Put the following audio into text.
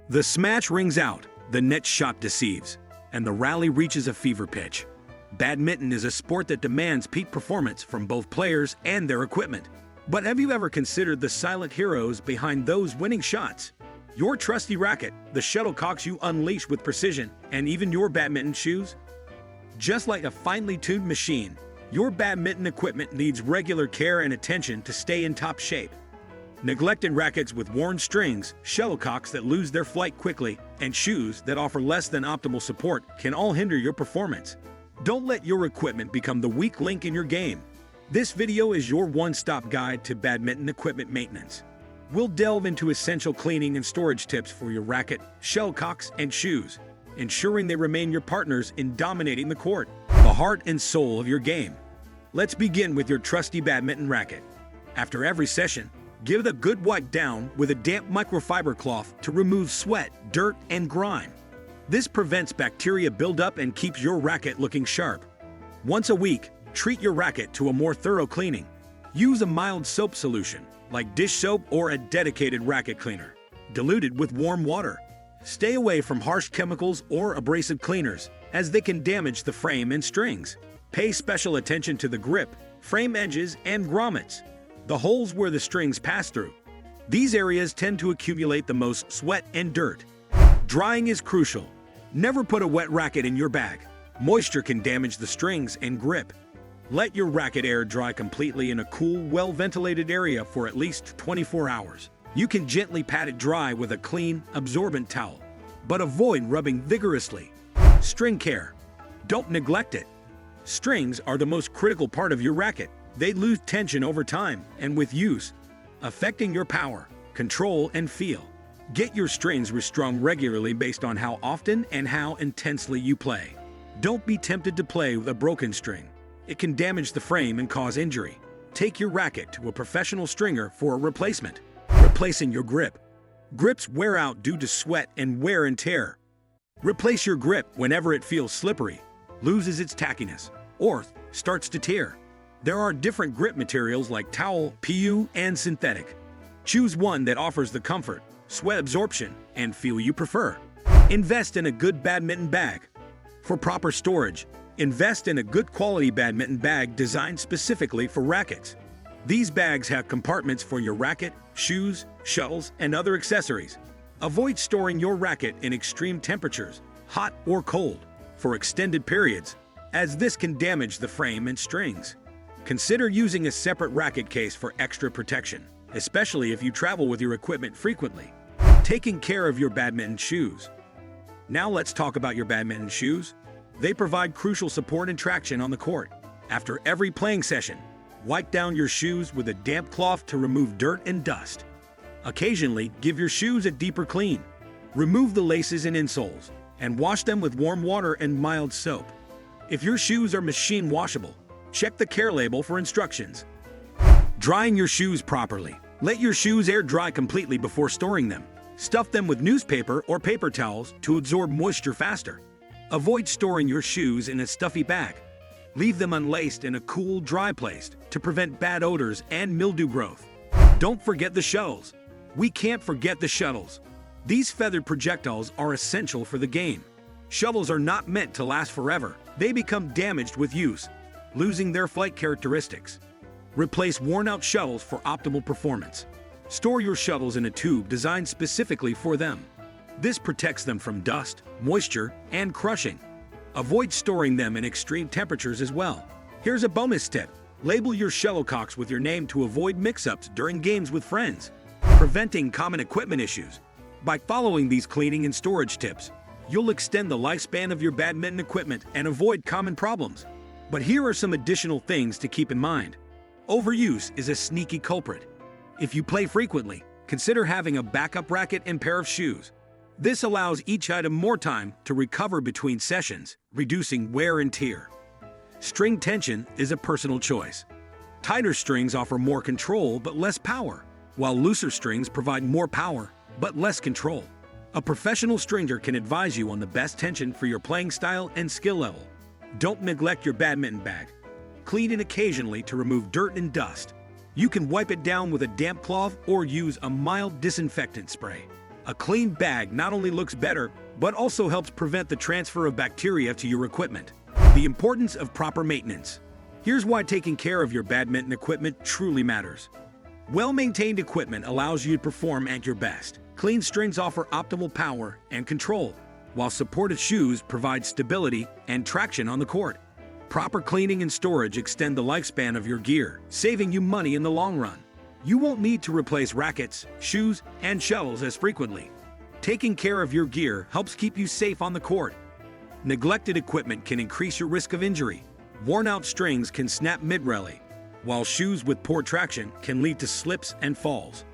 The smash rings out, the net shot deceives, and the rally reaches a fever pitch. Badminton is a sport that demands peak performance from both players and their equipment. But have you ever considered the silent heroes behind those winning shots? Your trusty racket, the shuttlecocks you unleash with precision, and even your badminton shoes? Just like a finely tuned machine, your badminton equipment needs regular care and attention to stay in top shape. Neglected rackets with worn strings, shuttlecocks that lose their flight quickly, and shoes that offer less than optimal support can all hinder your performance. Don't let your equipment become the weak link in your game. This video is your one-stop guide to badminton equipment maintenance. We'll delve into essential cleaning and storage tips for your racket, shuttlecocks, and shoes, ensuring they remain your partners in dominating the court, the heart and soul of your game. Let's begin with your trusty badminton racket. After every session, give it a good wipe down with a damp microfiber cloth to remove sweat, dirt, and grime. This prevents bacteria buildup and keeps your racket looking sharp. Once a week, treat your racket to a more thorough cleaning. Use a mild soap solution, like dish soap or a dedicated racket cleaner, diluted with warm water. Stay away from harsh chemicals or abrasive cleaners, as they can damage the frame and strings. Pay special attention to the grip, frame edges, and grommets, the holes where the strings pass through. These areas tend to accumulate the most sweat and dirt. Drying is crucial. Never put a wet racket in your bag. Moisture can damage the strings and grip. Let your racket air dry completely in a cool, well-ventilated area for at least 24 hours. You can gently pat it dry with a clean, absorbent towel, but avoid rubbing vigorously. String care. Don't neglect it. Strings are the most critical part of your racket. They lose tension over time and with use, affecting your power, control, and feel. Get your strings restrung regularly based on how often and how intensely you play. Don't be tempted to play with a broken string. It can damage the frame and cause injury. Take your racket to a professional stringer for a replacement. Replacing your grip. Grips wear out due to sweat and wear and tear. Replace your grip whenever it feels slippery, loses its tackiness, or starts to tear. There are different grip materials like towel, PU, and synthetic. Choose one that offers the comfort, sweat absorption, and feel you prefer. Invest in a good badminton bag. For proper storage, invest in a good quality badminton bag designed specifically for rackets. These bags have compartments for your racket, shoes, shuttles, and other accessories. Avoid storing your racket in extreme temperatures, hot or cold, for extended periods, as this can damage the frame and strings. Consider using a separate racket case for extra protection, especially if you travel with your equipment frequently. Taking care of your badminton shoes. Now let's talk about your badminton shoes. They provide crucial support and traction on the court. After every playing session, wipe down your shoes with a damp cloth to remove dirt and dust. Occasionally, give your shoes a deeper clean. Remove the laces and insoles, and wash them with warm water and mild soap. If your shoes are machine washable, check the care label for instructions. Drying your shoes properly. Let your shoes air dry completely before storing them. Stuff them with newspaper or paper towels to absorb moisture faster. Avoid storing your shoes in a stuffy bag. Leave them unlaced in a cool, dry place to prevent bad odors and mildew growth. Don't forget the shuttles. We can't forget the shuttles. These feathered projectiles are essential for the game. Shuttles are not meant to last forever. They become damaged with use, losing their flight characteristics. Replace worn-out shuttles for optimal performance. Store your shuttles in a tube designed specifically for them. This protects them from dust, moisture, and crushing. Avoid storing them in extreme temperatures as well. Here's a bonus tip. Label your shuttlecocks with your name to avoid mix-ups during games with friends. Preventing common equipment issues. By following these cleaning and storage tips, you'll extend the lifespan of your badminton equipment and avoid common problems. But here are some additional things to keep in mind. Overuse is a sneaky culprit. If you play frequently, consider having a backup racket and pair of shoes. This allows each item more time to recover between sessions, reducing wear and tear. String tension is a personal choice. Tighter strings offer more control but less power, while looser strings provide more power but less control. A professional stringer can advise you on the best tension for your playing style and skill level. Don't neglect your badminton bag. Clean it occasionally to remove dirt and dust. You can wipe it down with a damp cloth or use a mild disinfectant spray. A clean bag not only looks better, but also helps prevent the transfer of bacteria to your equipment. The importance of proper maintenance. Here's why taking care of your badminton equipment truly matters. Well-maintained equipment allows you to perform at your best. Clean strings offer optimal power and control, while supportive shoes provide stability and traction on the court. Proper cleaning and storage extend the lifespan of your gear, saving you money in the long run. You won't need to replace rackets, shoes, and shells as frequently. Taking care of your gear helps keep you safe on the court. Neglected equipment can increase your risk of injury. Worn-out strings can snap mid-rally, while shoes with poor traction can lead to slips and falls.